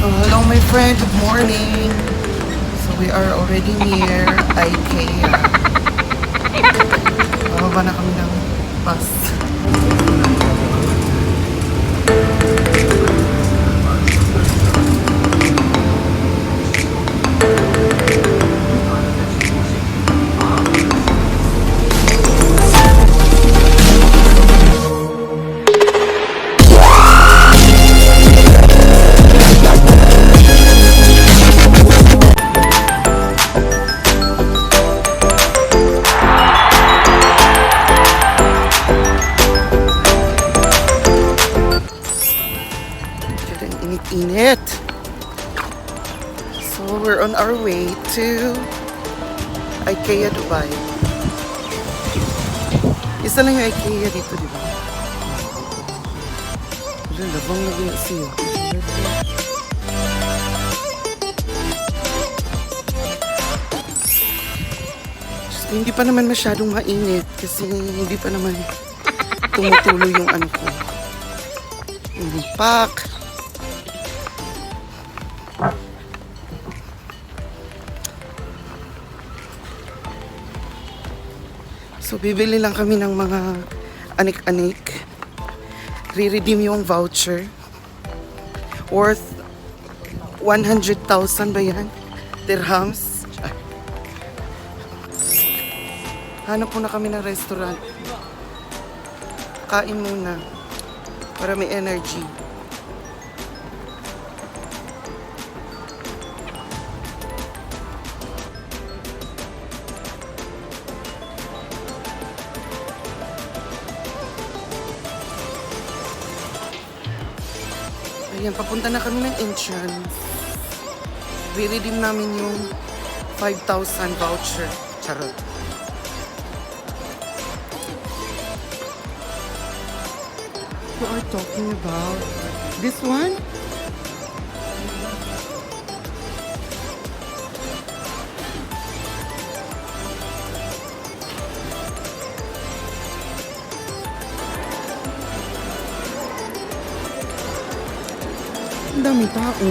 So hello my friend, good morning. So we are already near IKEA. Bababa na kami ng bus. Init. So we're on our way to IKEA Dubai. Isa lang yung IKEA dito, di ba? Wala, labang lagi na siya. Hindi pa naman masyadong mainit kasi hindi pa naman tumutuloy yung ano ko. Yung pack. So, bibili lang kami ng mga anik-anik. Re-redeem yung voucher. Worth 100,000 ba yan? Dirhams. Hanap muna kami ng restaurant. Kain muna. Para may energy. Ayan, papunta na kami ng entrance. Re-redeem namin yung 5,000 voucher. Charot. You are talking about this one? Ang dami tao.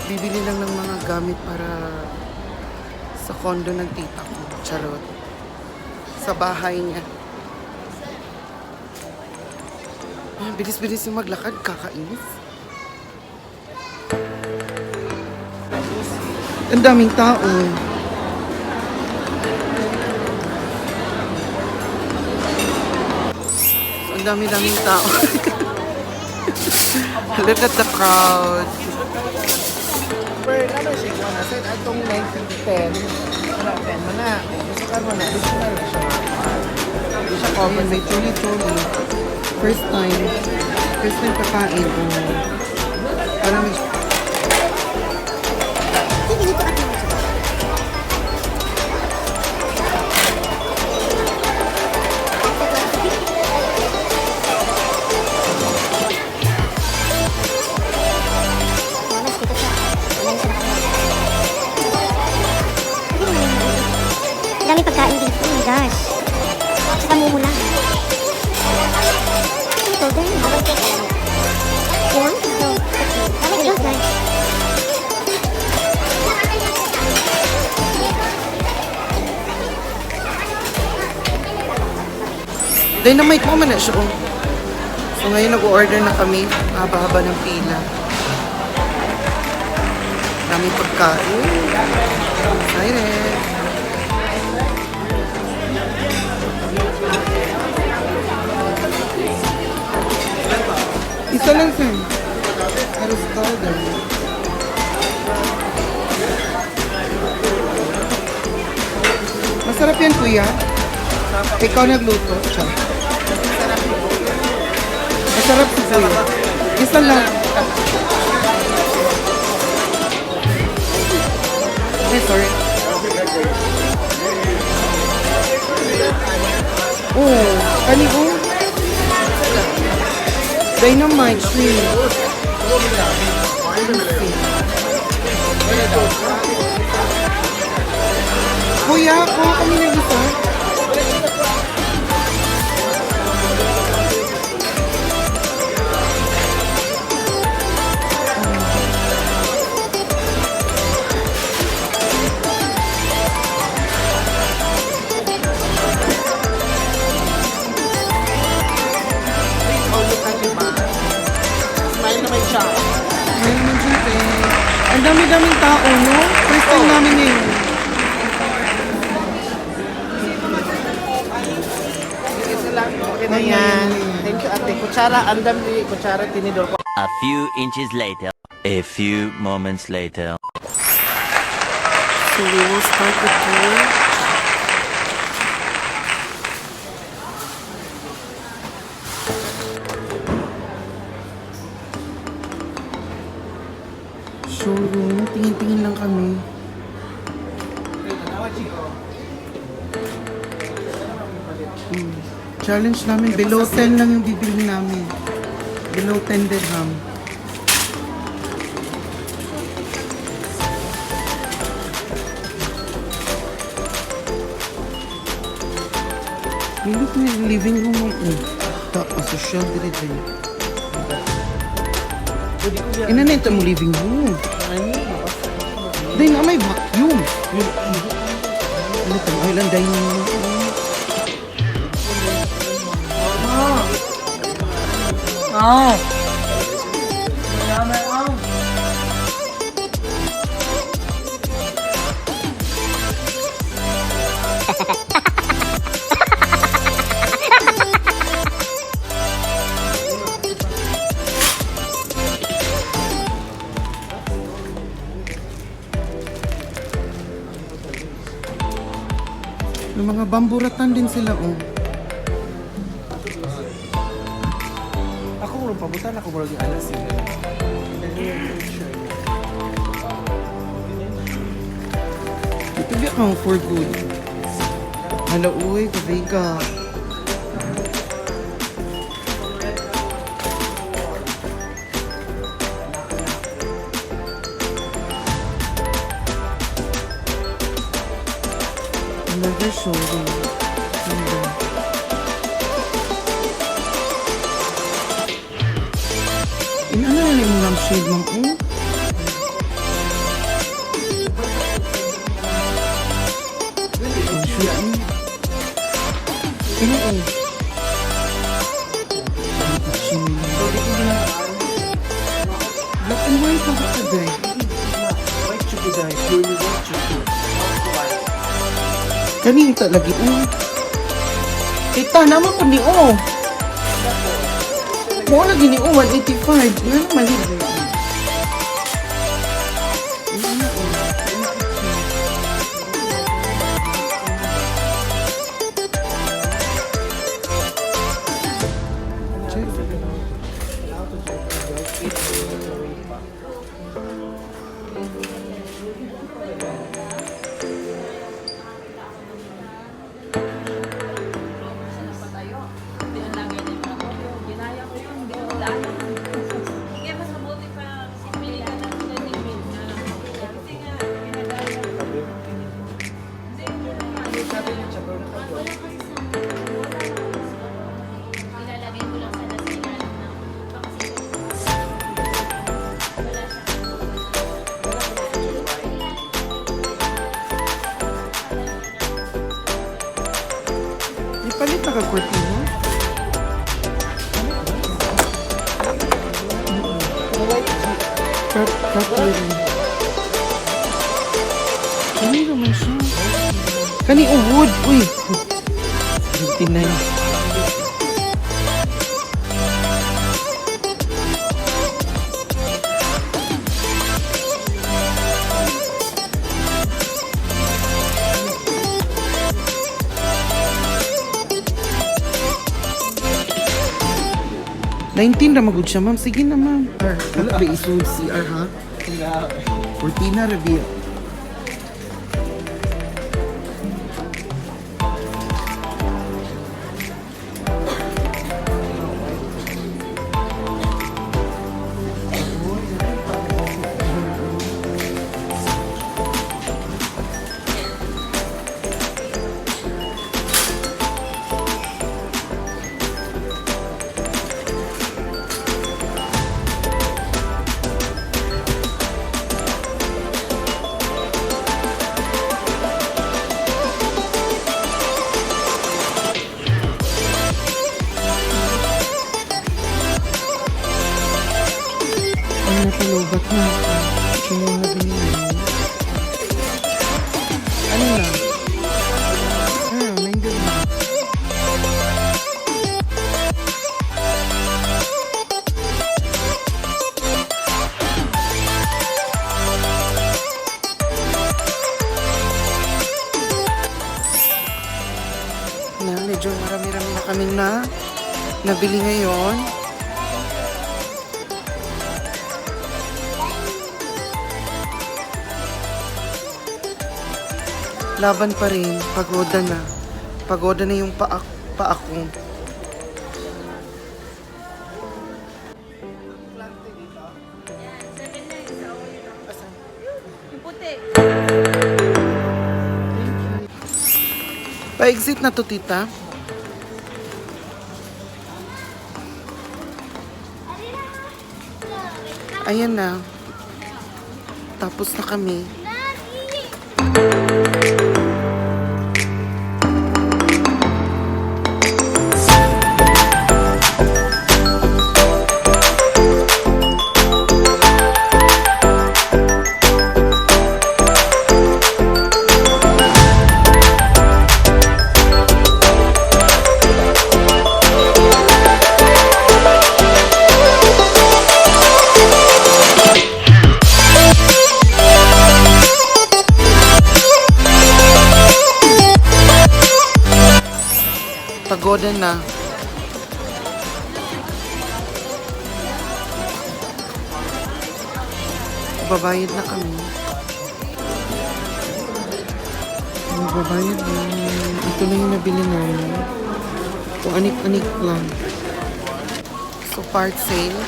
Bibili lang ng mga gamit para sa condo ng tita ko. Charot. Sa bahay niya. Bilis-bilis yung maglakad. Kakainis. Ang daming tao. Ang dami-daming tao. Look at the crowd. Ano siya ko na set atong 9:10 mo na. Gusto ka mo na. Gusto na rin siya. Hindi siya cover. May chuli-chuli. First time kakain. Parang may... Dami pagkain dito, oh my gosh. Saka mumula. Ito din. Ilang? Ito. Dami dito, guys. Dynamite mo man na siya. So ngayon nag-order na kami. Haba-haba ng pila. Daming pagkain. Excited. Isa lang sir. Aros powder. Masarap yan kuya. Ikaw nagluto. Siya. Masarap si kuya. Isa lang. Hey, sorry. Oh, kani ko. Dynamite shrimp. Kuya, kuha kami ng isa. Ang dami-daming tao, no? First time namin ngayon. Isa lang. Okay na yan. Thank you, ate. Kutsara, andam di. Kutsara, tinidor ko. A few inches later. A few moments later. So we will start the tour. Showroom. Tingin-tingin lang kami. Challenge namin. Below 10 lang yung bibili namin. Below 10 dirham. Look na yung living room mo. Social dire din. Ina na ito mo living room. Dahil na may vacuum. Ano ito? Island dining room. Yung mga bamburatan din sila, oh. Ako mo pabutan ako mo lagi alas yun. Ito di ako for good. Hala, uy, kabay ka. Another showroom. Ganda. Ano na yung lampshade, ma'am? Oh? Ano oh? Black and white pa ba ito? White chupi dahil. Purely white chupi. Kanina lagi oh. Kita naman po ni oh. Mo lagi ni oh 185. Nga naman libre. Palit na ka-cortina? Cut-cut-cut. Kani naman siya. Kani wood. Uy. 59. $19 na magod siya, ma'am. Sige na, ma'am. Wala ba isunod CR, ha? Cortina, Rabia. Napalobat na ako. Na medyo marami-rami na kami na nabili ngayon. Laban pa rin, pagoda na. Pagoda na yung paa ko. Pa-exit na to, tita. Ayan na. Tapos na kami. Pagoda na. Babayad na kami. Babayad na. Ito na yung nabili namin. Kung anik-anik lang. So, part sale.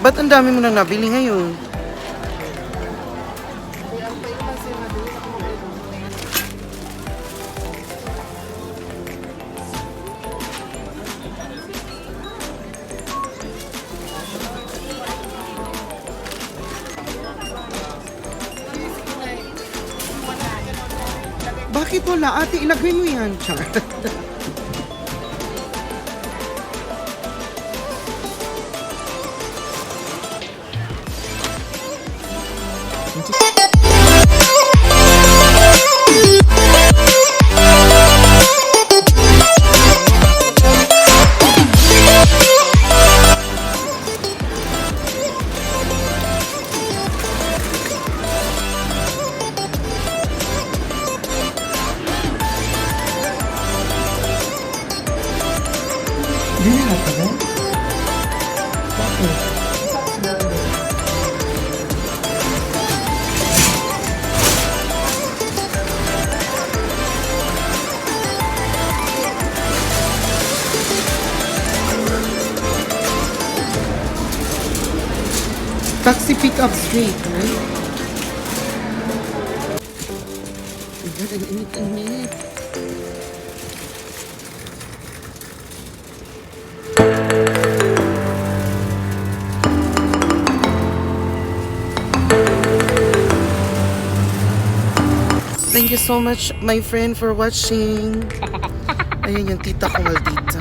Ba't ang dami mo na nabili ngayon? Bakit wala? Ate, ilagay mo yan, Char. Taxi pick-up street, right? God, ang init-init. Thank you so much, my friend, for watching. Ayan yung tita ko, maldita.